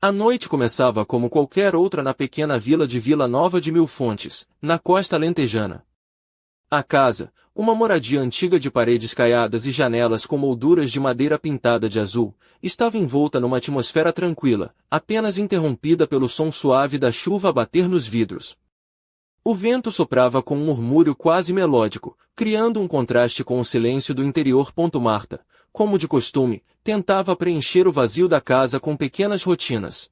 A noite começava como qualquer outra na pequena vila de Vila Nova de Mil Fontes, na costa alentejana. A casa, uma moradia antiga de paredes caiadas e janelas com molduras de madeira pintada de azul, estava envolta numa atmosfera tranquila, apenas interrompida pelo som suave da chuva a bater nos vidros. O vento soprava com um murmúrio quase melódico, criando um contraste com o silêncio do interior. Marta, como de costume, tentava preencher o vazio da casa com pequenas rotinas.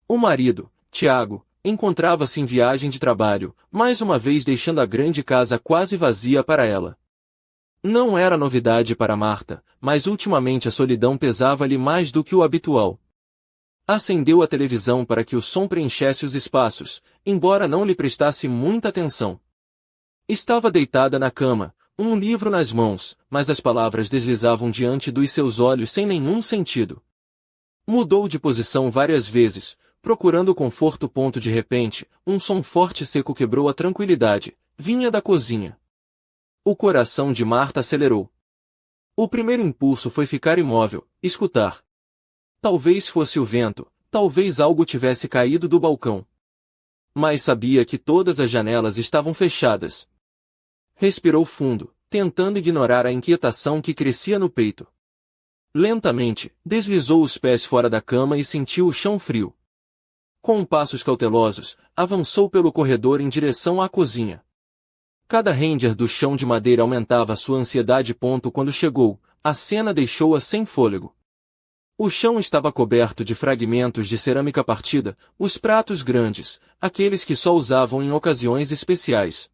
O marido, Tiago, encontrava-se em viagem de trabalho, mais uma vez deixando a grande casa quase vazia para ela. Não era novidade para Marta, mas ultimamente a solidão pesava-lhe mais do que o habitual. Acendeu a televisão para que o som preenchesse os espaços, embora não lhe prestasse muita atenção. Estava deitada na cama, um livro nas mãos, mas as palavras deslizavam diante dos seus olhos sem nenhum sentido. Mudou de posição várias vezes, procurando conforto. De repente, um som forte e seco quebrou a tranquilidade. Vinha da cozinha. O coração de Marta acelerou. O primeiro impulso foi ficar imóvel, escutar. Talvez fosse o vento, talvez algo tivesse caído do balcão. Mas sabia que todas as janelas estavam fechadas. Respirou fundo, tentando ignorar a inquietação que crescia no peito. Lentamente, deslizou os pés fora da cama e sentiu o chão frio. Com passos cautelosos, avançou pelo corredor em direção à cozinha. Cada render do chão de madeira aumentava sua ansiedade. Quando chegou, a cena deixou-a sem fôlego. O chão estava coberto de fragmentos de cerâmica partida, os pratos grandes, aqueles que só usavam em ocasiões especiais.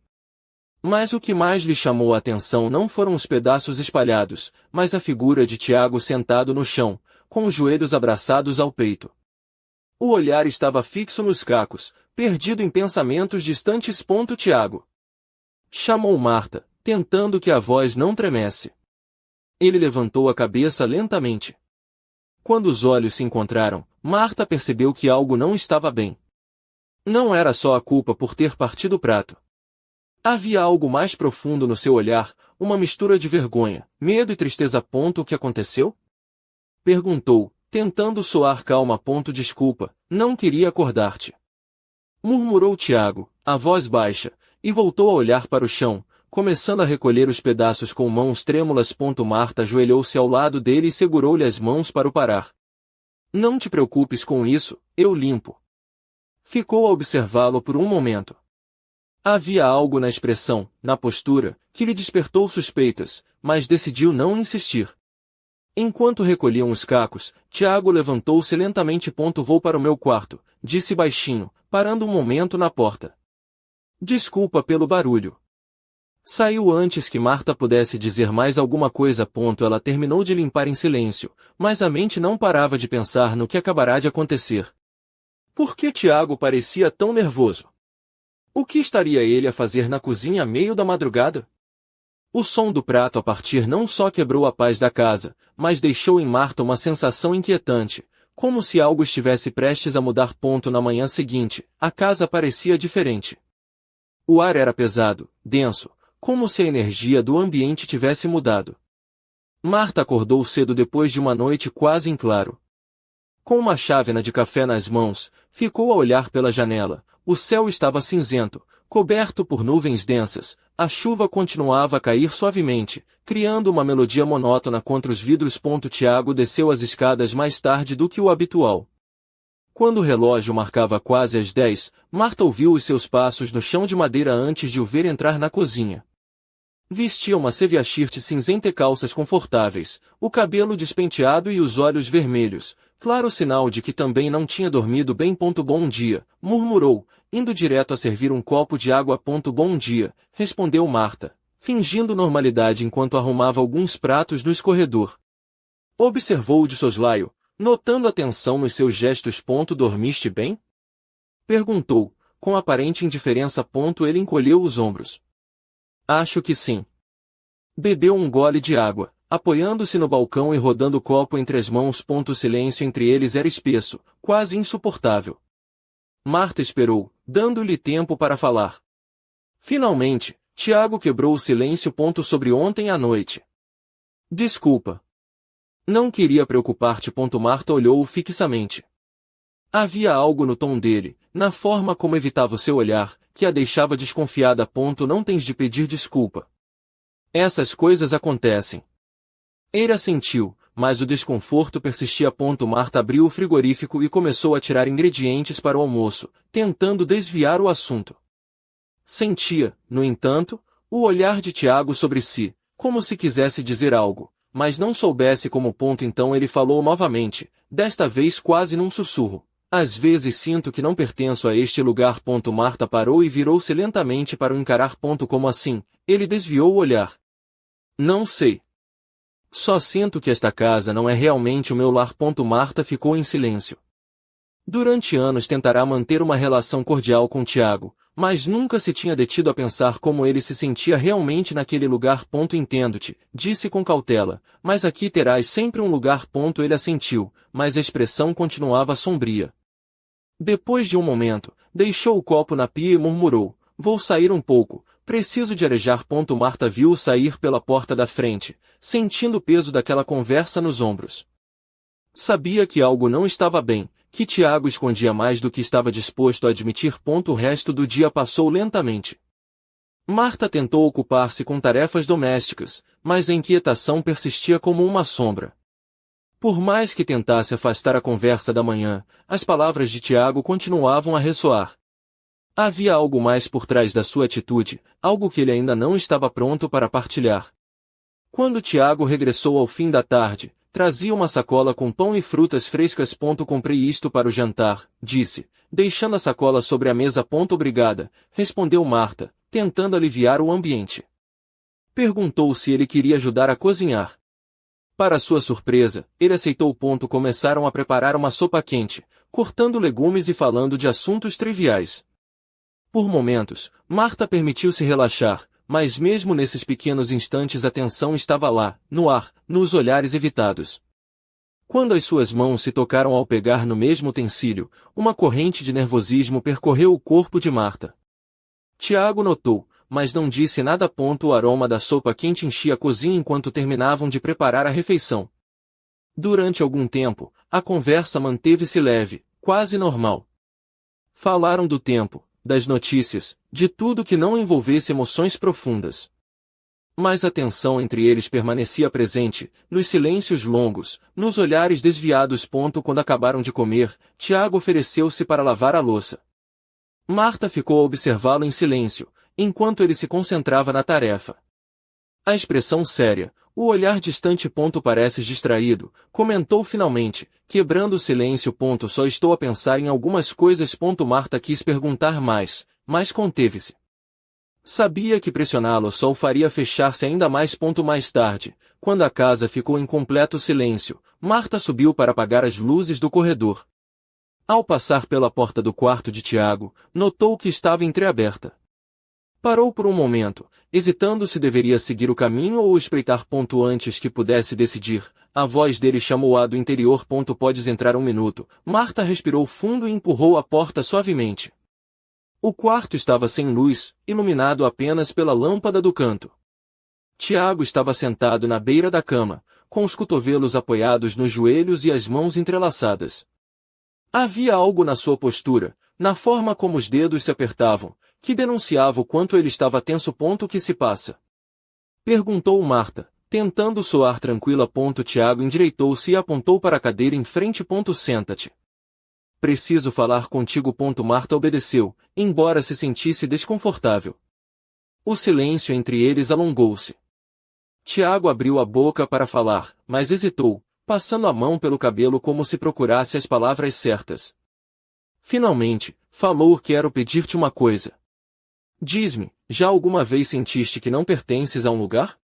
Mas o que mais lhe chamou a atenção não foram os pedaços espalhados, mas a figura de Tiago sentado no chão, com os joelhos abraçados ao peito. O olhar estava fixo nos cacos, perdido em pensamentos distantes. Tiago chamou Marta, tentando que a voz não tremesse. Ele levantou a cabeça lentamente. Quando os olhos se encontraram, Marta percebeu que algo não estava bem. Não era só a culpa por ter partido o prato. Havia algo mais profundo no seu olhar, uma mistura de vergonha, medo e tristeza. O que aconteceu? Perguntou, tentando soar calma. Desculpa, não queria acordar-te. Murmurou Tiago, a voz baixa, e voltou a olhar para o chão, começando a recolher os pedaços com mãos trêmulas. Marta ajoelhou-se ao lado dele e segurou-lhe as mãos para o parar. Não te preocupes com isso, eu limpo. Ficou a observá-lo por um momento. Havia algo na expressão, na postura, que lhe despertou suspeitas, mas decidiu não insistir. Enquanto recolhiam os cacos, Tiago levantou-se lentamente. Vou para o meu quarto, disse baixinho, parando um momento na porta. Desculpa pelo barulho. Saiu antes que Marta pudesse dizer mais alguma coisa. Ela terminou de limpar em silêncio, mas a mente não parava de pensar no que acabará de acontecer. Por que Tiago parecia tão nervoso? O que estaria ele a fazer na cozinha à meio da madrugada? O som do prato a partir não só quebrou a paz da casa, mas deixou em Marta uma sensação inquietante, como se algo estivesse prestes a mudar. Na manhã seguinte, a casa parecia diferente. O ar era pesado, denso, como se a energia do ambiente tivesse mudado. Marta acordou cedo depois de uma noite quase em claro. Com uma chávena de café nas mãos, ficou a olhar pela janela. O céu estava cinzento, coberto por nuvens densas. A chuva continuava a cair suavemente, criando uma melodia monótona contra os vidros. Tiago desceu as escadas mais tarde do que o habitual. Quando o relógio marcava quase as 10, Marta ouviu os seus passos no chão de madeira antes de o ver entrar na cozinha. Vestia uma sweatshirt cinzenta e calças confortáveis, o cabelo despenteado e os olhos vermelhos, claro sinal de que também não tinha dormido bem. Bom dia, murmurou, indo direto a servir um copo de água. Bom dia, respondeu Marta, fingindo normalidade enquanto arrumava alguns pratos no escorredor. Observou-o de soslaio, notando a tensão nos seus gestos. Dormiste bem? Perguntou, com aparente indiferença. Ele encolheu os ombros. Acho que sim. Bebeu um gole de água, apoiando-se no balcão e rodando o copo entre as mãos. O silêncio entre eles era espesso, quase insuportável. Marta esperou, dando-lhe tempo para falar. Finalmente, Tiago quebrou o silêncio. Sobre ontem à noite. Desculpa. Não queria preocupar-te. Marta olhou-o fixamente. Havia algo no tom dele, na forma como evitava o seu olhar, que a deixava desconfiada. Não tens de pedir desculpa. Essas coisas acontecem. Ele assentiu, mas o desconforto persistia. Marta abriu o frigorífico e começou a tirar ingredientes para o almoço, tentando desviar o assunto. Sentia, no entanto, o olhar de Tiago sobre si, como se quisesse dizer algo, mas não soubesse como. Então ele falou novamente, desta vez quase num sussurro. Às vezes sinto que não pertenço a este lugar. Marta parou e virou-se lentamente para o encarar. Como assim? Ele desviou o olhar. Não sei. Só sinto que esta casa não é realmente o meu lar. Marta ficou em silêncio. Durante anos tentará manter uma relação cordial com Tiago, mas nunca se tinha detido a pensar como ele se sentia realmente naquele lugar. Entendo-te, disse com cautela, mas aqui terás sempre um lugar. Ele assentiu, mas a expressão continuava sombria. Depois de um momento, deixou o copo na pia e murmurou, vou sair um pouco, preciso de arejar. Marta viu-o sair pela porta da frente, sentindo o peso daquela conversa nos ombros. Sabia que algo não estava bem, que Tiago escondia mais do que estava disposto a admitir. O resto do dia passou lentamente. Marta tentou ocupar-se com tarefas domésticas, mas a inquietação persistia como uma sombra. Por mais que tentasse afastar a conversa da manhã, as palavras de Tiago continuavam a ressoar. Havia algo mais por trás da sua atitude, algo que ele ainda não estava pronto para partilhar. Quando Tiago regressou ao fim da tarde, trazia uma sacola com pão e frutas frescas. Comprei isto para o jantar, disse, deixando a sacola sobre a mesa. Obrigada, respondeu Marta, tentando aliviar o ambiente. Perguntou se ele queria ajudar a cozinhar. Para sua surpresa, ele aceitou. Começaram a preparar uma sopa quente, cortando legumes e falando de assuntos triviais. Por momentos, Marta permitiu-se relaxar, mas mesmo nesses pequenos instantes a tensão estava lá, no ar, nos olhares evitados. Quando as suas mãos se tocaram ao pegar no mesmo utensílio, uma corrente de nervosismo percorreu o corpo de Marta. Tiago notou, mas não disse nada. O aroma da sopa quente enchia a cozinha enquanto terminavam de preparar a refeição. Durante algum tempo, a conversa manteve-se leve, quase normal. Falaram do tempo, das notícias, de tudo que não envolvesse emoções profundas. Mas a tensão entre eles permanecia presente, nos silêncios longos, nos olhares desviados. Quando acabaram de comer, Tiago ofereceu-se para lavar a louça. Marta ficou a observá-lo em silêncio, enquanto ele se concentrava na tarefa. A expressão séria, o olhar distante. Pareces distraído, comentou finalmente, quebrando o silêncio. Só estou a pensar em algumas coisas. Marta quis perguntar mais, mas conteve-se. Sabia que pressioná-lo só o faria fechar-se ainda mais. Mais tarde, quando a casa ficou em completo silêncio, Marta subiu para apagar as luzes do corredor. Ao passar pela porta do quarto de Tiago, notou que estava entreaberta. Parou por um momento, hesitando se deveria seguir o caminho ou espreitar. Antes que pudesse decidir, a voz dele chamou-a do interior. Podes entrar um minuto. Marta respirou fundo e empurrou a porta suavemente. O quarto estava sem luz, iluminado apenas pela lâmpada do canto. Tiago estava sentado na beira da cama, com os cotovelos apoiados nos joelhos e as mãos entrelaçadas. Havia algo na sua postura, na forma como os dedos se apertavam, que denunciava o quanto ele estava tenso. Que se passa? Perguntou Marta, tentando soar tranquila. Tiago endireitou-se e apontou para a cadeira em frente. Senta-te. Preciso falar contigo. Marta obedeceu, embora se sentisse desconfortável. O silêncio entre eles alongou-se. Tiago abriu a boca para falar, mas hesitou, passando a mão pelo cabelo como se procurasse as palavras certas. Finalmente, falou: quero pedir-te uma coisa. Diz-me, já alguma vez sentiste que não pertences a um lugar?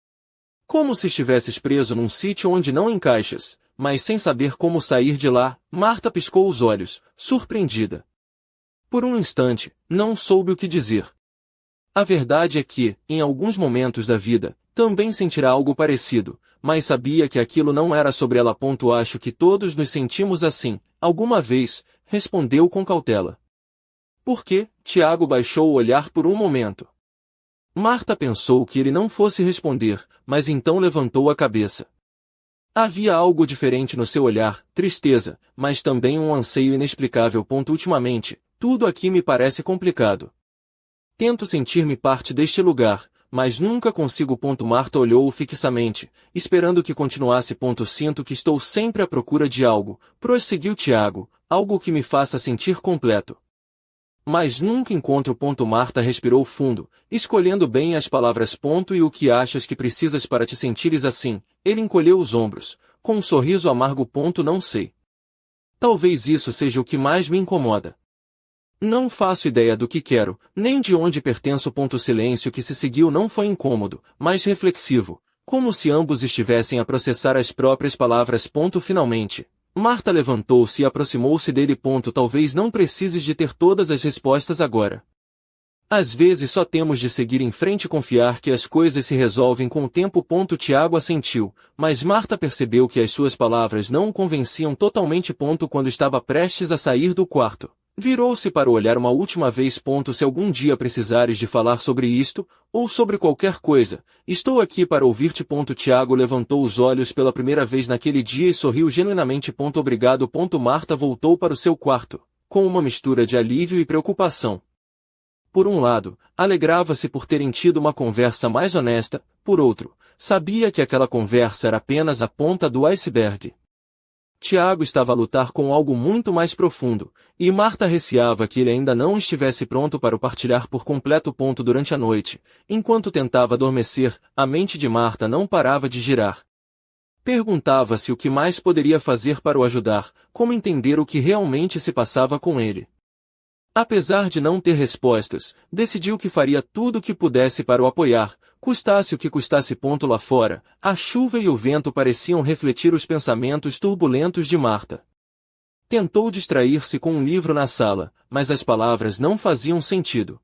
Como se estivesses preso num sítio onde não encaixas, mas sem saber como sair de lá. Marta piscou os olhos, surpreendida. Por um instante, não soube o que dizer. A verdade é que, em alguns momentos da vida, também sentirá algo parecido, mas sabia que aquilo não era sobre ela. Acho que todos nos sentimos assim, alguma vez, respondeu com cautela. Por quê? Tiago baixou o olhar por um momento. Marta pensou que ele não fosse responder, mas então levantou a cabeça. Havia algo diferente no seu olhar, tristeza, mas também um anseio inexplicável. Ultimamente, tudo aqui me parece complicado. Tento sentir-me parte deste lugar, mas nunca consigo. Marta olhou-o fixamente, esperando que continuasse. Sinto que estou sempre à procura de algo, prosseguiu Tiago, algo que me faça sentir completo. Mas nunca encontro. Marta respirou fundo, escolhendo bem as palavras. E o que achas que precisas para te sentires assim? Ele encolheu os ombros, com um sorriso amargo. Não sei. Talvez isso seja o que mais me incomoda. Não faço ideia do que quero, nem de onde pertenço. O silêncio que se seguiu não foi incômodo, mas reflexivo, como se ambos estivessem a processar as próprias palavras. Finalmente, Marta levantou-se e aproximou-se dele. Talvez não precises de ter todas as respostas agora. Às vezes só temos de seguir em frente e confiar que as coisas se resolvem com o tempo. Tiago assentiu, mas Marta percebeu que as suas palavras não o convenciam totalmente. Quando estava prestes a sair do quarto, virou-se para o olhar uma última vez. Se algum dia precisares de falar sobre isto, ou sobre qualquer coisa, estou aqui para ouvir-te. Tiago levantou os olhos pela primeira vez naquele dia e sorriu genuinamente. Obrigado. Marta voltou para o seu quarto, com uma mistura de alívio e preocupação. Por um lado, alegrava-se por terem tido uma conversa mais honesta, por outro, sabia que aquela conversa era apenas a ponta do iceberg. Tiago estava a lutar com algo muito mais profundo, e Marta receava que ele ainda não estivesse pronto para o partilhar por completo. Durante a noite, enquanto tentava adormecer, a mente de Marta não parava de girar. Perguntava-se o que mais poderia fazer para o ajudar, como entender o que realmente se passava com ele. Apesar de não ter respostas, decidiu que faria tudo o que pudesse para o apoiar, custasse o que custasse. Lá fora, a chuva e o vento pareciam refletir os pensamentos turbulentos de Marta. Tentou distrair-se com um livro na sala, mas as palavras não faziam sentido.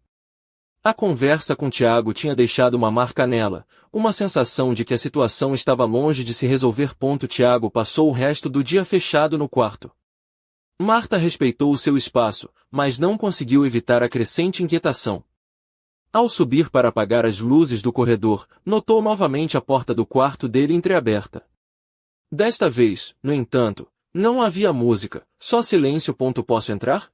A conversa com Tiago tinha deixado uma marca nela, uma sensação de que a situação estava longe de se resolver. Tiago passou o resto do dia fechado no quarto. Marta respeitou o seu espaço, mas não conseguiu evitar a crescente inquietação. Ao subir para apagar as luzes do corredor, notou novamente a porta do quarto dele entreaberta. Desta vez, no entanto, não havia música, só silêncio. Posso entrar?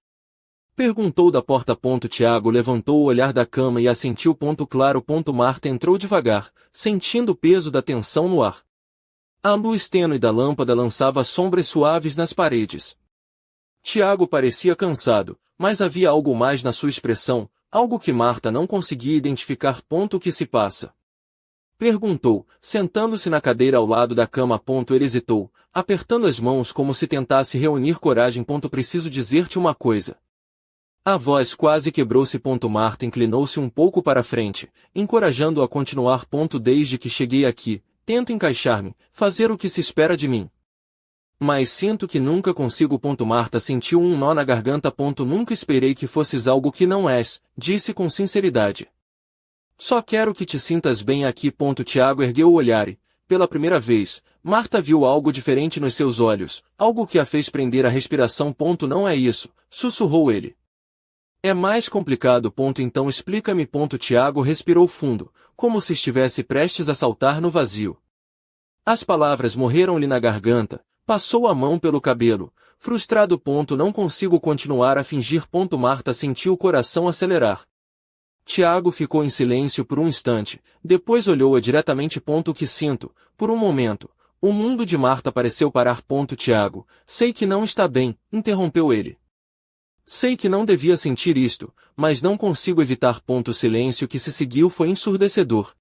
Perguntou da porta. Tiago levantou o olhar da cama e assentiu. Claro. Marta entrou devagar, sentindo o peso da tensão no ar. A luz tênue da lâmpada lançava sombras suaves nas paredes. Tiago parecia cansado, mas havia algo mais na sua expressão, algo que Marta não conseguia identificar. O que se passa? Perguntou, sentando-se na cadeira ao lado da cama. Ele hesitou, apertando as mãos como se tentasse reunir coragem. Preciso dizer-te uma coisa. A voz quase quebrou-se. Marta inclinou-se um pouco para a frente, encorajando-o a continuar. Desde que cheguei aqui, tento encaixar-me, fazer o que se espera de mim. Mas sinto que nunca consigo. Marta sentiu um nó na garganta. Nunca esperei que fosses algo que não és, disse com sinceridade. Só quero que te sintas bem aqui. Tiago ergueu o olhar e, pela primeira vez, Marta viu algo diferente nos seus olhos, algo que a fez prender a respiração. Não é isso, sussurrou ele. É mais complicado. Então explica-me. Tiago respirou fundo, como se estivesse prestes a saltar no vazio. As palavras morreram-lhe na garganta. Passou a mão pelo cabelo, frustrado. Não consigo continuar a fingir. Marta sentiu o coração acelerar. Tiago ficou em silêncio por um instante, depois olhou-a diretamente. O que sinto? Por um momento, o mundo de Marta pareceu parar. Tiago, sei que não está bem, interrompeu ele. Sei que não devia sentir isto, mas não consigo evitar. O silêncio que se seguiu foi ensurdecedor.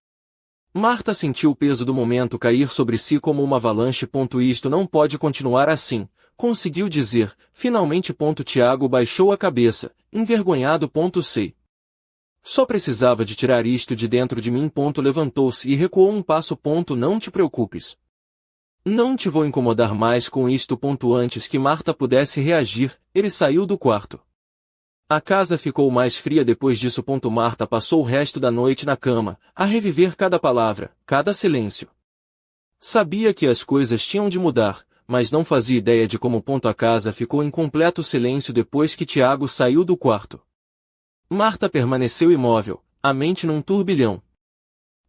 Marta sentiu o peso do momento cair sobre si como uma avalanche. Isto não pode continuar assim, conseguiu dizer, finalmente. Tiago baixou a cabeça, envergonhado. Sei. Só precisava de tirar isto de dentro de mim. Levantou-se e recuou um passo. Não te preocupes. Não te vou incomodar mais com isto. Antes que Marta pudesse reagir, ele saiu do quarto. A casa ficou mais fria depois disso. Marta passou o resto da noite na cama, a reviver cada palavra, cada silêncio. Sabia que as coisas tinham de mudar, mas não fazia ideia de como. A casa ficou em completo silêncio depois que Tiago saiu do quarto. Marta permaneceu imóvel, a mente num turbilhão.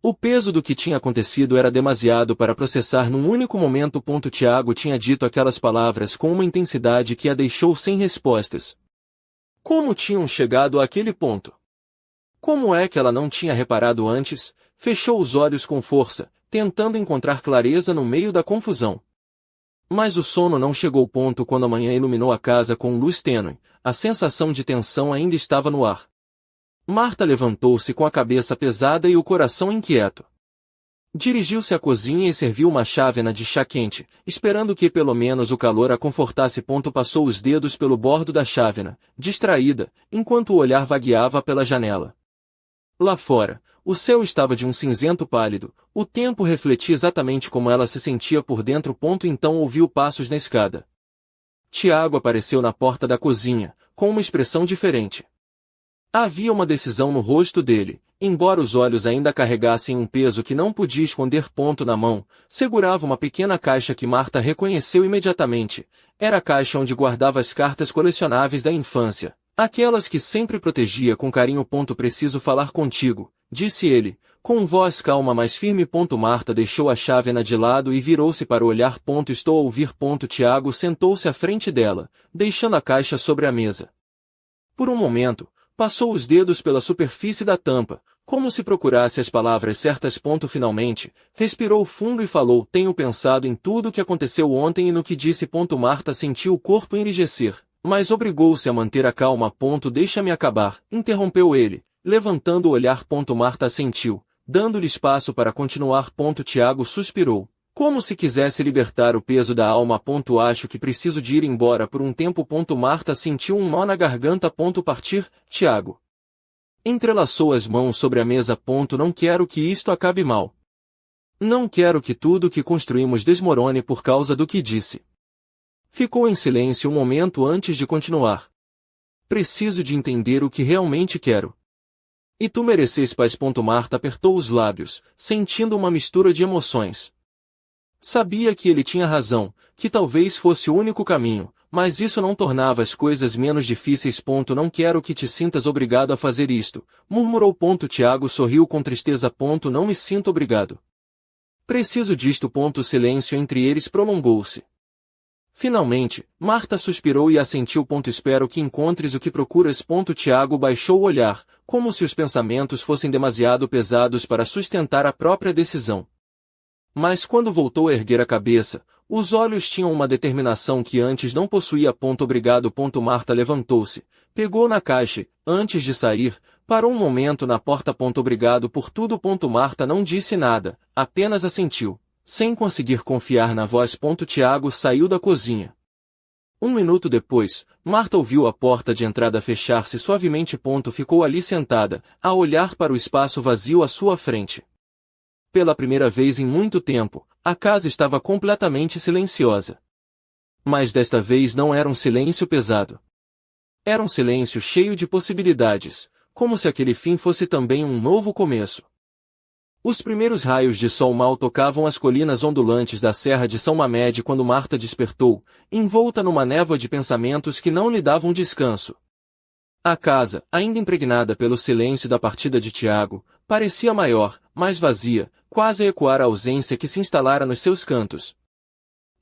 O peso do que tinha acontecido era demasiado para processar num único momento. Tiago tinha dito aquelas palavras com uma intensidade que a deixou sem respostas. Como tinham chegado àquele ponto? Como é que ela não tinha reparado antes? Fechou os olhos com força, tentando encontrar clareza no meio da confusão. Mas o sono não chegou. Quando a manhã iluminou a casa com luz tênue, a sensação de tensão ainda estava no ar. Marta levantou-se com a cabeça pesada e o coração inquieto. Dirigiu-se à cozinha e serviu uma chávena de chá quente, esperando que pelo menos o calor a confortasse. Passou os dedos pelo bordo da chávena, distraída, enquanto o olhar vagueava pela janela. Lá fora, o céu estava de um cinzento pálido, o tempo refletia exatamente como ela se sentia por dentro. Então ouviu passos na escada. Tiago apareceu na porta da cozinha, com uma expressão diferente. Havia uma decisão no rosto dele, embora os olhos ainda carregassem um peso que não podia esconder. Na mão, segurava uma pequena caixa que Marta reconheceu imediatamente. Era a caixa onde guardava as cartas colecionáveis da infância, aquelas que sempre protegia com carinho. Preciso falar contigo, disse ele, com voz calma mas firme. Marta deixou a chávena de lado e virou-se para olhar. Estou a ouvir. Tiago sentou-se à frente dela, deixando a caixa sobre a mesa. Por um momento, passou os dedos pela superfície da tampa, como se procurasse as palavras certas. Finalmente, respirou fundo e falou: tenho pensado em tudo o que aconteceu ontem e no que disse. Marta sentiu o corpo enrijecer, mas obrigou-se a manter a calma. Deixa-me acabar, interrompeu ele, levantando o olhar. Marta assentiu, dando-lhe espaço para continuar. Tiago suspirou, como se quisesse libertar o peso da alma. Acho que preciso de ir embora por um tempo. Marta sentiu um nó na garganta. Partir, Tiago. Entrelaçou as mãos sobre a mesa. Não quero que isto acabe mal. Não quero que tudo que construímos desmorone por causa do que disse. Ficou em silêncio um momento antes de continuar. Preciso de entender o que realmente quero. E tu mereces paz. Marta apertou os lábios, sentindo uma mistura de emoções. Sabia que ele tinha razão, que talvez fosse o único caminho, mas isso não tornava as coisas menos difíceis. Não quero que te sintas obrigado a fazer isto, murmurou. Tiago sorriu com tristeza. Não me sinto obrigado. Preciso disto. O silêncio entre eles prolongou-se. Finalmente, Marta suspirou e assentiu. Espero que encontres o que procuras. Tiago baixou o olhar, como se os pensamentos fossem demasiado pesados para sustentar a própria decisão. Mas quando voltou a erguer a cabeça, os olhos tinham uma determinação que antes não possuía. Obrigado. Marta levantou-se, pegou na caixa e, antes de sair, parou um momento na porta. Obrigado por tudo. Marta não disse nada, apenas assentiu, sem conseguir confiar na voz. Tiago saiu da cozinha. Um minuto depois, Marta ouviu a porta de entrada fechar-se suavemente. Ficou ali sentada, a olhar para o espaço vazio à sua frente. Pela primeira vez em muito tempo, a casa estava completamente silenciosa. Mas desta vez não era um silêncio pesado. Era um silêncio cheio de possibilidades, como se aquele fim fosse também um novo começo. Os primeiros raios de sol mal tocavam as colinas ondulantes da Serra de São Mamede quando Marta despertou, envolta numa névoa de pensamentos que não lhe davam descanso. A casa, ainda impregnada pelo silêncio da partida de Tiago, parecia maior, mais vazia, quase a ecoar a ausência que se instalara nos seus cantos.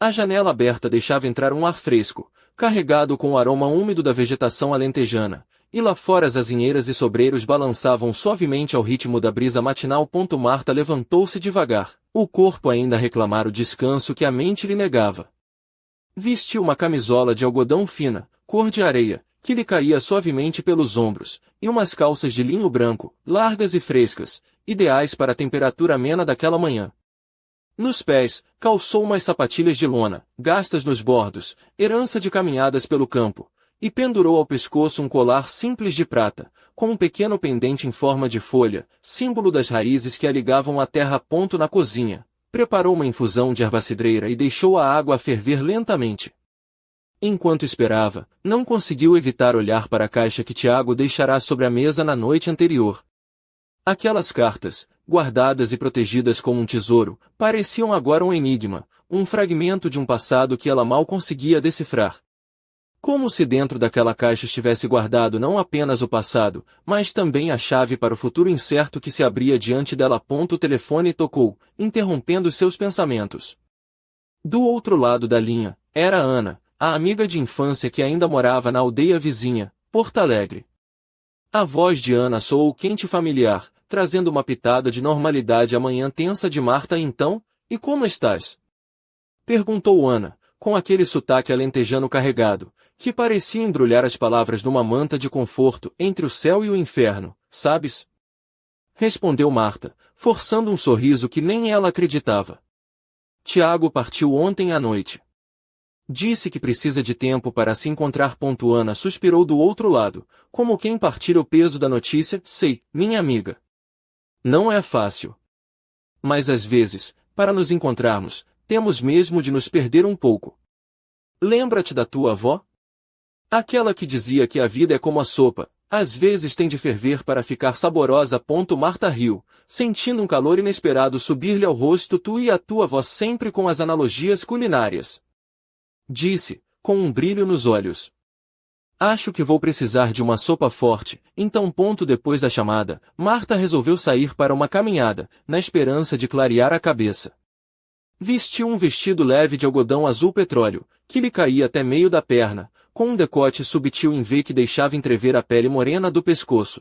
A janela aberta deixava entrar um ar fresco, carregado com o aroma úmido da vegetação alentejana, e lá fora as azinheiras e sobreiros balançavam suavemente ao ritmo da brisa matinal. Marta levantou-se devagar, o corpo ainda a reclamar o descanso que a mente lhe negava. Vestiu uma camisola de algodão fina, cor de areia, que lhe caía suavemente pelos ombros, e umas calças de linho branco, largas e frescas, ideais para a temperatura amena daquela manhã. Nos pés, calçou umas sapatilhas de lona, gastas nos bordos, herança de caminhadas pelo campo, e pendurou ao pescoço um colar simples de prata, com um pequeno pendente em forma de folha, símbolo das raízes que a ligavam à terra. Na cozinha, preparou uma infusão de erva cidreira e deixou a água ferver lentamente. Enquanto esperava, não conseguiu evitar olhar para a caixa que Tiago deixara sobre a mesa na noite anterior. Aquelas cartas, guardadas e protegidas como um tesouro, pareciam agora um enigma, um fragmento de um passado que ela mal conseguia decifrar. Como se dentro daquela caixa estivesse guardado não apenas o passado, mas também a chave para o futuro incerto que se abria diante dela. O telefone tocou, interrompendo seus pensamentos. Do outro lado da linha, era Ana, a amiga de infância que ainda morava na aldeia vizinha, Porto Alegre. A voz de Ana soou quente e familiar, trazendo uma pitada de normalidade à manhã tensa de Marta. Então, e como estás? Perguntou Ana, com aquele sotaque alentejano carregado, que parecia embrulhar as palavras numa manta de conforto entre o céu e o inferno, sabes? Respondeu Marta, forçando um sorriso que nem ela acreditava. Tiago partiu ontem à noite. Disse que precisa de tempo para se encontrar. Ana suspirou do outro lado, como quem partira o peso da notícia. Sei, minha amiga. Não é fácil. Mas às vezes, para nos encontrarmos, temos mesmo de nos perder um pouco. Lembra-te da tua avó? Aquela que dizia que a vida é como a sopa, às vezes tem de ferver para ficar saborosa. Marta riu, sentindo um calor inesperado subir-lhe ao rosto. Tu e a tua avó sempre com as analogias culinárias. Disse, com um brilho nos olhos. Acho que vou precisar de uma sopa forte. Então. Depois da chamada, Marta resolveu sair para uma caminhada, na esperança de clarear a cabeça. Vestiu um vestido leve de algodão azul petróleo, que lhe caía até meio da perna, com um decote subtil em V que deixava entrever a pele morena do pescoço.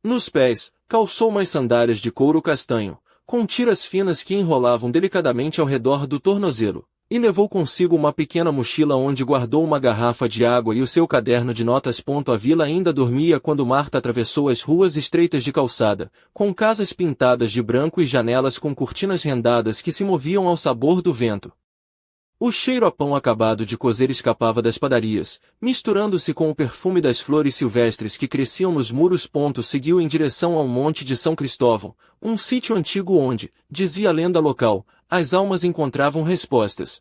Nos pés, calçou umas sandálias de couro castanho, com tiras finas que enrolavam delicadamente ao redor do tornozelo, e levou consigo uma pequena mochila onde guardou uma garrafa de água e o seu caderno de notas. A vila ainda dormia quando Marta atravessou as ruas estreitas de calçada, com casas pintadas de branco e janelas com cortinas rendadas que se moviam ao sabor do vento. O cheiro a pão acabado de cozer escapava das padarias, misturando-se com o perfume das flores silvestres que cresciam nos muros. Seguiu em direção ao Monte de São Cristóvão, um sítio antigo onde, dizia a lenda local, as almas encontravam respostas.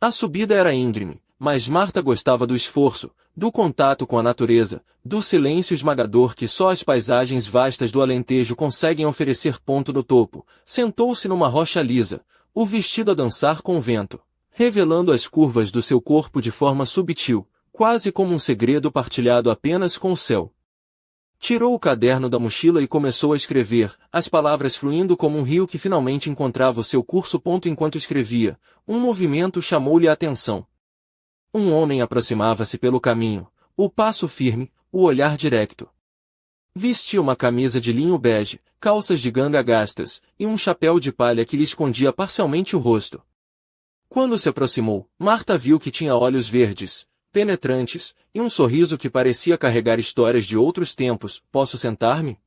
A subida era íngreme, mas Marta gostava do esforço, do contato com a natureza, do silêncio esmagador que só as paisagens vastas do Alentejo conseguem oferecer. No topo, sentou-se numa rocha lisa, o vestido a dançar com o vento, revelando as curvas do seu corpo de forma subtil, quase como um segredo partilhado apenas com o céu. Tirou o caderno da mochila e começou a escrever, as palavras fluindo como um rio que finalmente encontrava o seu curso. Enquanto escrevia, um movimento chamou-lhe a atenção. Um homem aproximava-se pelo caminho, o passo firme, o olhar direto. Vestia uma camisa de linho bege, calças de ganga gastas, e um chapéu de palha que lhe escondia parcialmente o rosto. Quando se aproximou, Marta viu que tinha olhos verdes, penetrantes, e um sorriso que parecia carregar histórias de outros tempos. Posso sentar-me?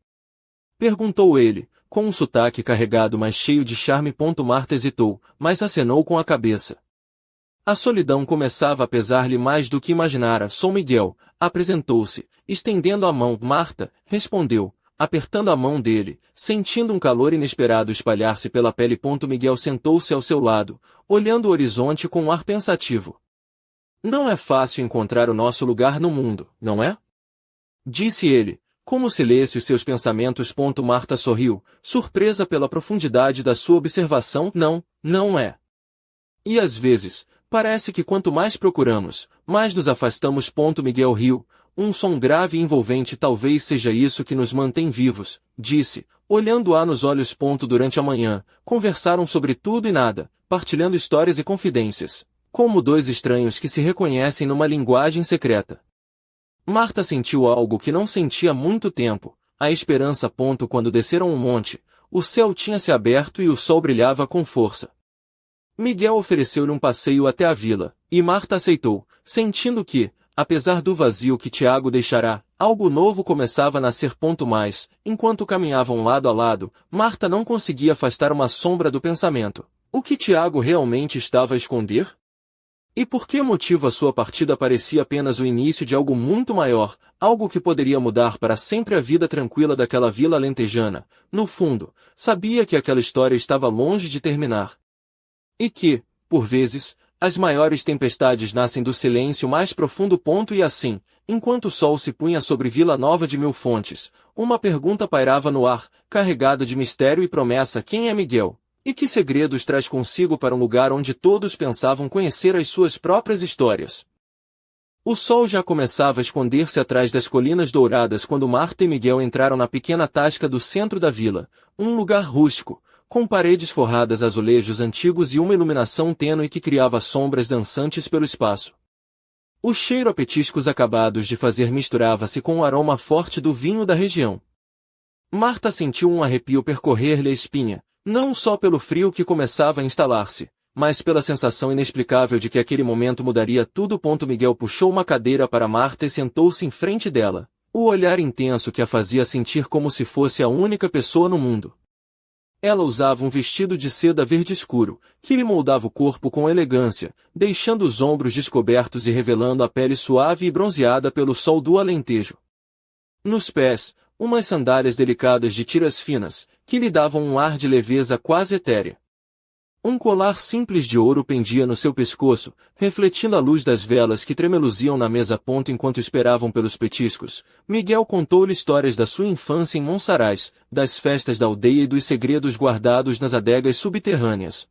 Perguntou ele, com um sotaque carregado mas cheio de charme. Marta hesitou, mas acenou com a cabeça. A solidão começava a pesar-lhe mais do que imaginara. Sou Miguel, apresentou-se, estendendo a mão. Marta, respondeu, apertando a mão dele, sentindo um calor inesperado espalhar-se pela pele. Miguel sentou-se ao seu lado, olhando o horizonte com um ar pensativo. Não é fácil encontrar o nosso lugar no mundo, não é? Disse ele, como se lesse os seus pensamentos. Marta sorriu, surpresa pela profundidade da sua observação. Não, não é. E às vezes, parece que quanto mais procuramos, mais nos afastamos. Miguel riu, um som grave e envolvente. Talvez seja isso que nos mantém vivos, disse, olhando-a nos olhos. Durante a manhã, conversaram sobre tudo e nada, partilhando histórias e confidências, como dois estranhos que se reconhecem numa linguagem secreta. Marta sentiu algo que não sentia há muito tempo, a esperança. Quando desceram um monte, o céu tinha se aberto e o sol brilhava com força. Miguel ofereceu-lhe um passeio até a vila, e Marta aceitou, sentindo que, apesar do vazio que Tiago deixará, algo novo começava a nascer. Mas, enquanto caminhavam lado a lado, Marta não conseguia afastar uma sombra do pensamento. O que Tiago realmente estava a esconder? E por que motivo a sua partida parecia apenas o início de algo muito maior, algo que poderia mudar para sempre a vida tranquila daquela vila alentejana? No fundo, sabia que aquela história estava longe de terminar. E que, por vezes, as maiores tempestades nascem do silêncio mais profundo. E assim, enquanto o sol se punha sobre Vila Nova de Mil Fontes, uma pergunta pairava no ar, carregada de mistério e promessa. Quem é Miguel? E que segredos traz consigo para um lugar onde todos pensavam conhecer as suas próprias histórias? O sol já começava a esconder-se atrás das colinas douradas quando Marta e Miguel entraram na pequena tasca do centro da vila, um lugar rústico, com paredes forradas a azulejos antigos e uma iluminação tênue que criava sombras dançantes pelo espaço. O cheiro a petiscos acabados de fazer misturava-se com o aroma forte do vinho da região. Marta sentiu um arrepio percorrer-lhe a espinha, não só pelo frio que começava a instalar-se, mas pela sensação inexplicável de que aquele momento mudaria tudo. Miguel puxou uma cadeira para Marta e sentou-se em frente dela, o olhar intenso que a fazia sentir como se fosse a única pessoa no mundo. Ela usava um vestido de seda verde escuro, que lhe moldava o corpo com elegância, deixando os ombros descobertos e revelando a pele suave e bronzeada pelo sol do Alentejo. Nos pés, umas sandálias delicadas de tiras finas, que lhe davam um ar de leveza quase etérea. Um colar simples de ouro pendia no seu pescoço, refletindo a luz das velas que tremeluziam na mesa. Enquanto esperavam pelos petiscos, Miguel contou-lhe histórias da sua infância em Monsaraz, das festas da aldeia e dos segredos guardados nas adegas subterrâneas.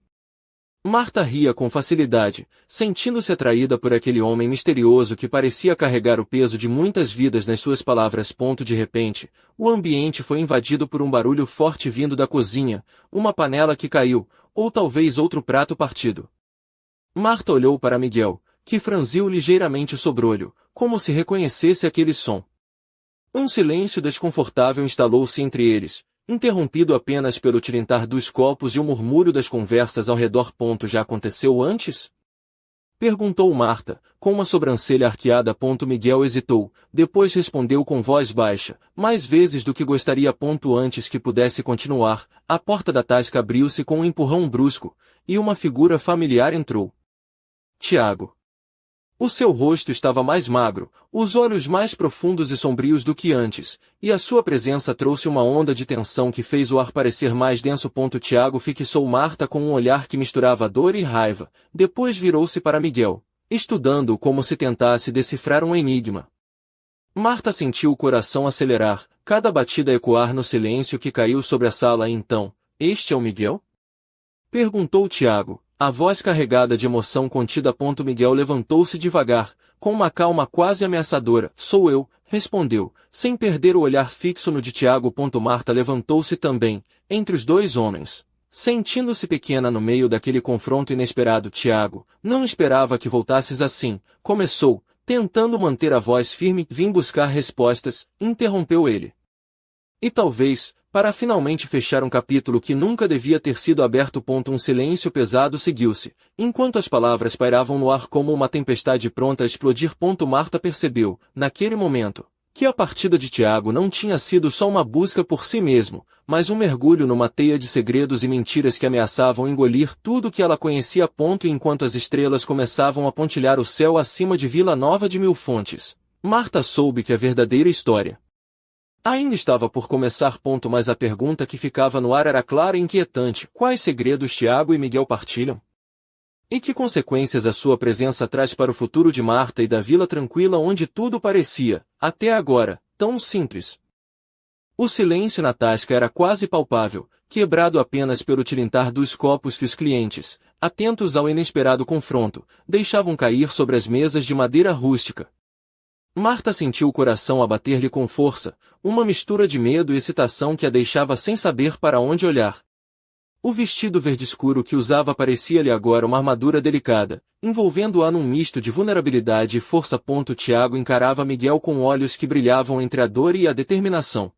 Marta ria com facilidade, sentindo-se atraída por aquele homem misterioso que parecia carregar o peso de muitas vidas nas suas palavras. De repente, o ambiente foi invadido por um barulho forte vindo da cozinha, uma panela que caiu, ou talvez outro prato partido. Marta olhou para Miguel, que franziu ligeiramente o sobrolho, como se reconhecesse aquele som. Um silêncio desconfortável instalou-se entre eles, interrompido apenas pelo tilintar dos copos e o murmúrio das conversas ao redor. Já aconteceu antes? Perguntou Marta, com uma sobrancelha arqueada. Miguel hesitou, depois respondeu com voz baixa, mais vezes do que gostaria. Antes que pudesse continuar, a porta da tasca abriu-se com um empurrão brusco, e uma figura familiar entrou. Tiago. O seu rosto estava mais magro, os olhos mais profundos e sombrios do que antes, e a sua presença trouxe uma onda de tensão que fez o ar parecer mais denso. Tiago fixou Marta com um olhar que misturava dor e raiva, depois virou-se para Miguel, estudando-o como se tentasse decifrar um enigma. Marta sentiu o coração acelerar, cada batida ecoar no silêncio que caiu sobre a sala. Então, este é o Miguel? Perguntou Tiago, a voz carregada de emoção contida. Miguel levantou-se devagar, com uma calma quase ameaçadora. Sou eu, respondeu, sem perder o olhar fixo no de Tiago. Marta levantou-se também, entre os dois homens. Sentindo-se pequena no meio daquele confronto inesperado. Tiago, não esperava que voltasses assim, começou, tentando manter a voz firme. Vim buscar respostas, interrompeu ele. E talvez, para finalmente fechar um capítulo que nunca devia ter sido aberto. Um silêncio pesado seguiu-se, enquanto as palavras pairavam no ar como uma tempestade pronta a explodir. Marta percebeu, naquele momento, que a partida de Tiago não tinha sido só uma busca por si mesmo, mas um mergulho numa teia de segredos e mentiras que ameaçavam engolir tudo que ela conhecia. E enquanto as estrelas começavam a pontilhar o céu acima de Vila Nova de Mil Fontes, Marta soube que a verdadeira história ainda estava por começar. Mas a pergunta que ficava no ar era clara e inquietante: quais segredos Tiago e Miguel partilham? E que consequências a sua presença traz para o futuro de Marta e da vila tranquila onde tudo parecia, até agora, tão simples? O silêncio na tasca era quase palpável, quebrado apenas pelo tilintar dos copos que os clientes, atentos ao inesperado confronto, deixavam cair sobre as mesas de madeira rústica. Marta sentiu o coração a bater-lhe com força, uma mistura de medo e excitação que a deixava sem saber para onde olhar. O vestido verde escuro que usava parecia-lhe agora uma armadura delicada, envolvendo-a num misto de vulnerabilidade e força. Tiago encarava Miguel com olhos que brilhavam entre a dor e a determinação.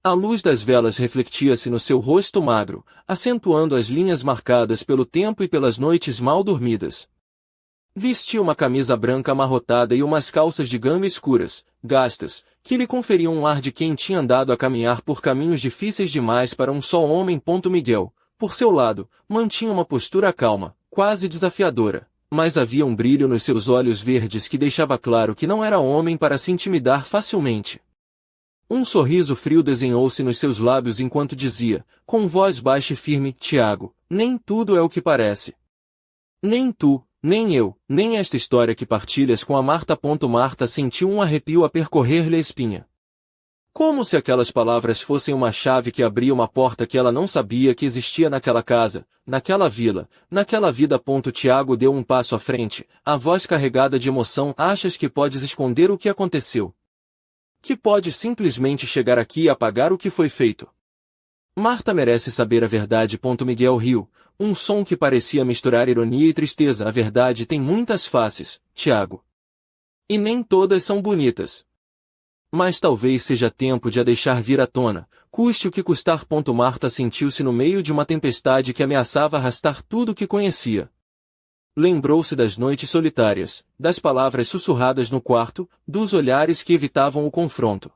A luz das velas refletia-se no seu rosto magro, acentuando as linhas marcadas pelo tempo e pelas noites mal dormidas. Vestia uma camisa branca amarrotada e umas calças de gama escuras, gastas, que lhe conferiam um ar de quem tinha andado a caminhar por caminhos difíceis demais para um só homem. Miguel, por seu lado, mantinha uma postura calma, quase desafiadora, mas havia um brilho nos seus olhos verdes que deixava claro que não era homem para se intimidar facilmente. Um sorriso frio desenhou-se nos seus lábios enquanto dizia, com voz baixa e firme: Tiago, nem tudo é o que parece. Nem tu, nem eu, nem esta história que partilhas com a Marta. Marta sentiu um arrepio a percorrer-lhe a espinha. Como se aquelas palavras fossem uma chave que abria uma porta que ela não sabia que existia naquela casa, naquela vila, naquela vida. Tiago deu um passo à frente, a voz carregada de emoção. Achas que podes esconder o que aconteceu? Que pode simplesmente chegar aqui e apagar o que foi feito? Marta merece saber a verdade. Miguel riu, um som que parecia misturar ironia e tristeza. A verdade tem muitas faces, Tiago. E nem todas são bonitas. Mas talvez seja tempo de a deixar vir à tona, custe o que custar. Marta sentiu-se no meio de uma tempestade que ameaçava arrastar tudo o que conhecia. Lembrou-se das noites solitárias, das palavras sussurradas no quarto, dos olhares que evitavam o confronto.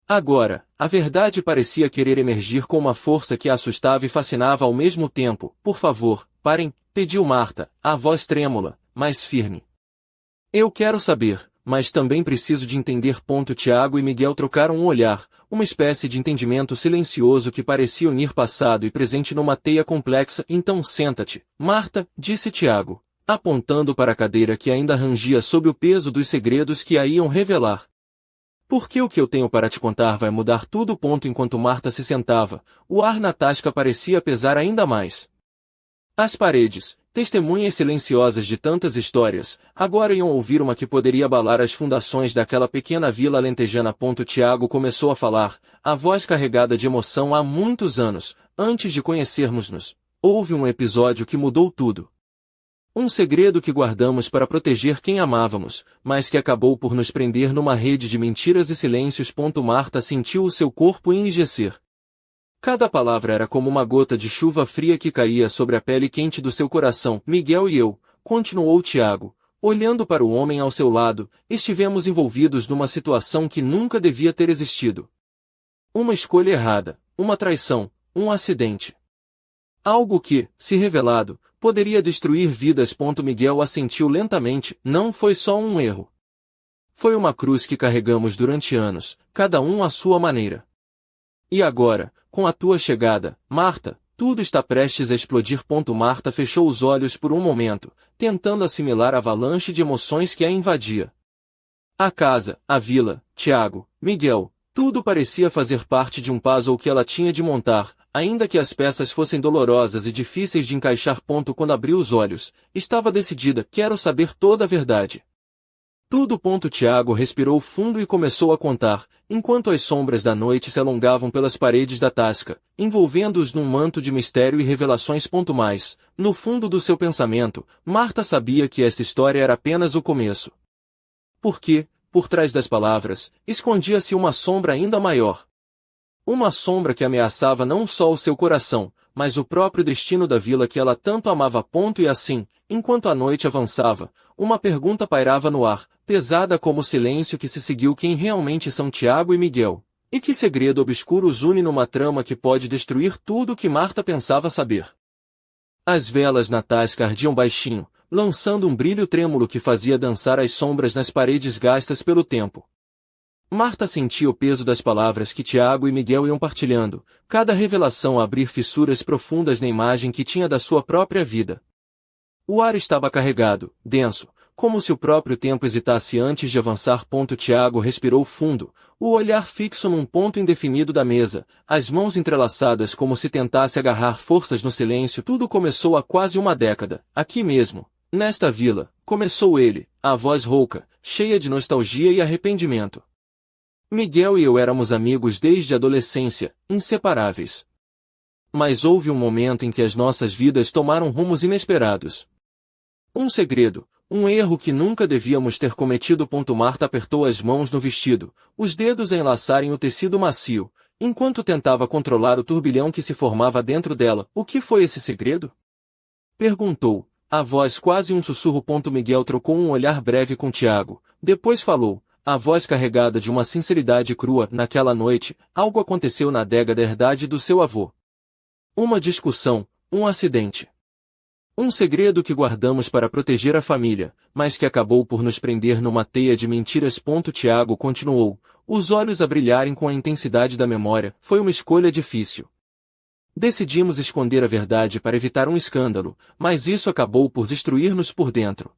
Agora, a verdade parecia querer emergir com uma força que a assustava e fascinava ao mesmo tempo. Por favor, parem, pediu Marta, a voz trêmula, mas firme. Eu quero saber, mas também preciso de entender. Tiago e Miguel trocaram um olhar, uma espécie de entendimento silencioso que parecia unir passado e presente numa teia complexa. Então senta-te, Marta, disse Tiago, apontando para a cadeira que ainda rangia sob o peso dos segredos que a iam revelar. Porque o que eu tenho para te contar vai mudar tudo. Enquanto Marta se sentava, o ar na tasca parecia pesar ainda mais. As paredes, testemunhas silenciosas de tantas histórias, agora iam ouvir uma que poderia abalar as fundações daquela pequena vila alentejana. Tiago começou a falar, a voz carregada de emoção. Há muitos anos, antes de conhecermos-nos, houve um episódio que mudou tudo. Um segredo que guardamos para proteger quem amávamos, mas que acabou por nos prender numa rede de mentiras e silêncios. Marta sentiu o seu corpo enrijecer. Cada palavra era como uma gota de chuva fria que caía sobre a pele quente do seu coração. Miguel e eu, continuou Tiago, olhando para o homem ao seu lado, estivemos envolvidos numa situação que nunca devia ter existido. Uma escolha errada, uma traição, um acidente. Algo que, se revelado, poderia destruir vidas. Miguel assentiu lentamente. Não foi só um erro. Foi uma cruz que carregamos durante anos, cada um à sua maneira. E agora, com a tua chegada, Marta, tudo está prestes a explodir. Marta fechou os olhos por um momento, tentando assimilar a avalanche de emoções que a invadia. A casa, a vila, Tiago, Miguel, tudo parecia fazer parte de um puzzle que ela tinha de montar, ainda que as peças fossem dolorosas e difíceis de encaixar. Quando abriu os olhos, estava decidida. Quero saber toda a verdade. Tudo. Tiago respirou fundo e começou a contar, enquanto as sombras da noite se alongavam pelas paredes da tasca, envolvendo-os num manto de mistério e revelações. Mas, no fundo do seu pensamento, Marta sabia que esta história era apenas o começo. Porque, por trás das palavras, escondia-se uma sombra ainda maior. Uma sombra que ameaçava não só o seu coração, mas o próprio destino da vila que ela tanto amava. E assim, enquanto a noite avançava, uma pergunta pairava no ar, pesada como o silêncio que se seguiu. Quem realmente são Tiago e Miguel? E que segredo obscuro os une numa trama que pode destruir tudo o que Marta pensava saber? As velas na tasca ardiam baixinho, lançando um brilho trêmulo que fazia dançar as sombras nas paredes gastas pelo tempo. Marta sentia o peso das palavras que Tiago e Miguel iam partilhando, cada revelação a abrir fissuras profundas na imagem que tinha da sua própria vida. O ar estava carregado, denso, como se o próprio tempo hesitasse antes de avançar. Tiago respirou fundo, o olhar fixo num ponto indefinido da mesa, as mãos entrelaçadas como se tentasse agarrar forças no silêncio. Tudo começou há quase uma década, aqui mesmo, nesta vila, começou ele, a voz rouca, cheia de nostalgia e arrependimento. Miguel e eu éramos amigos desde a adolescência, inseparáveis. Mas houve um momento em que as nossas vidas tomaram rumos inesperados. Um segredo, um erro que nunca devíamos ter cometido. Marta apertou as mãos no vestido, os dedos a enlaçarem o tecido macio, enquanto tentava controlar o turbilhão que se formava dentro dela. O que foi esse segredo? Perguntou, a voz quase um sussurro. Miguel trocou um olhar breve com Tiago, depois falou, a voz carregada de uma sinceridade crua. Naquela noite, algo aconteceu na adega da herdade do seu avô. Uma discussão, um acidente. Um segredo que guardamos para proteger a família, mas que acabou por nos prender numa teia de mentiras. Tiago continuou, os olhos a brilharem com a intensidade da memória. Foi uma escolha difícil. Decidimos esconder a verdade para evitar um escândalo, mas isso acabou por destruir-nos por dentro.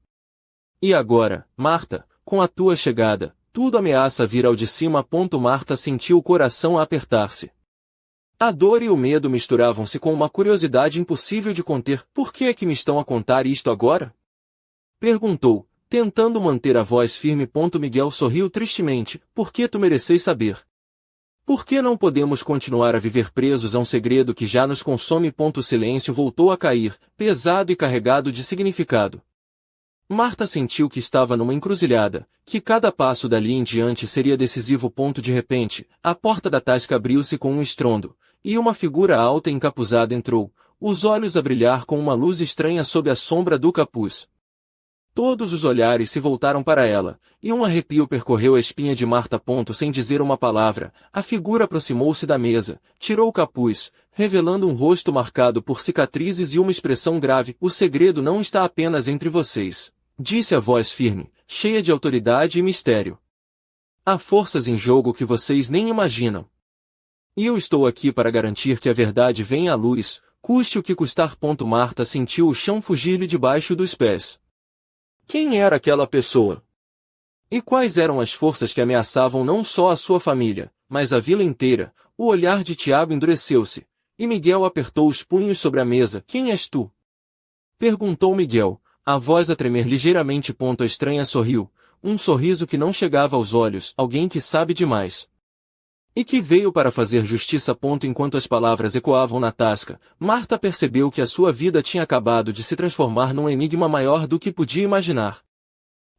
E agora, Marta, com a tua chegada, Tudo ameaça vir ao de cima. Marta sentiu o coração a apertar-se. A dor e o medo misturavam-se com uma curiosidade impossível de conter. Por que é que me estão a contar isto agora? Perguntou, tentando manter a voz firme. Miguel sorriu tristemente. Por que tu mereceis saber? Por que não podemos continuar a viver presos a um segredo que já nos consome? O silêncio voltou a cair, pesado e carregado de significado. Marta sentiu que estava numa encruzilhada, que cada passo dali em diante seria decisivo. De repente, a porta da tasca abriu-se com um estrondo, e uma figura alta e encapuzada entrou, os olhos a brilhar com uma luz estranha sob a sombra do capuz. Todos os olhares se voltaram para ela, e um arrepio percorreu a espinha de Marta. Sem dizer uma palavra, a figura aproximou-se da mesa, tirou o capuz, revelando um rosto marcado por cicatrizes e uma expressão grave. O segredo não está apenas entre vocês, disse a voz firme, cheia de autoridade e mistério. Há forças em jogo que vocês nem imaginam. E eu estou aqui para garantir que a verdade venha à luz, custe o que custar. Marta sentiu o chão fugir-lhe debaixo dos pés. Quem era aquela pessoa? E quais eram as forças que ameaçavam não só a sua família, mas a vila inteira? O olhar de Tiago endureceu-se, e Miguel apertou os punhos sobre a mesa. Quem és tu? Perguntou Miguel, a voz a tremer ligeiramente. A estranha sorriu, um sorriso que não chegava aos olhos. Alguém que sabe demais. E que veio para fazer justiça. Enquanto as palavras ecoavam na tasca, Marta percebeu que a sua vida tinha acabado de se transformar num enigma maior do que podia imaginar.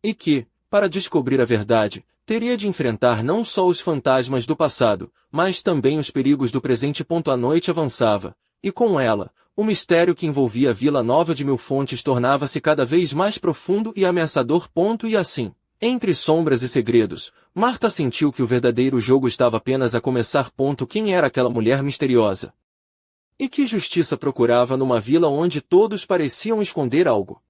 E que, para descobrir a verdade, teria de enfrentar não só os fantasmas do passado, mas também os perigos do presente. A noite avançava, e com ela, o mistério que envolvia a Vila Nova de Mil Fontes tornava-se cada vez mais profundo e ameaçador. E assim, entre sombras e segredos, Marta sentiu que o verdadeiro jogo estava apenas a começar. Quem era aquela mulher misteriosa? E que justiça procurava numa vila onde todos pareciam esconder algo?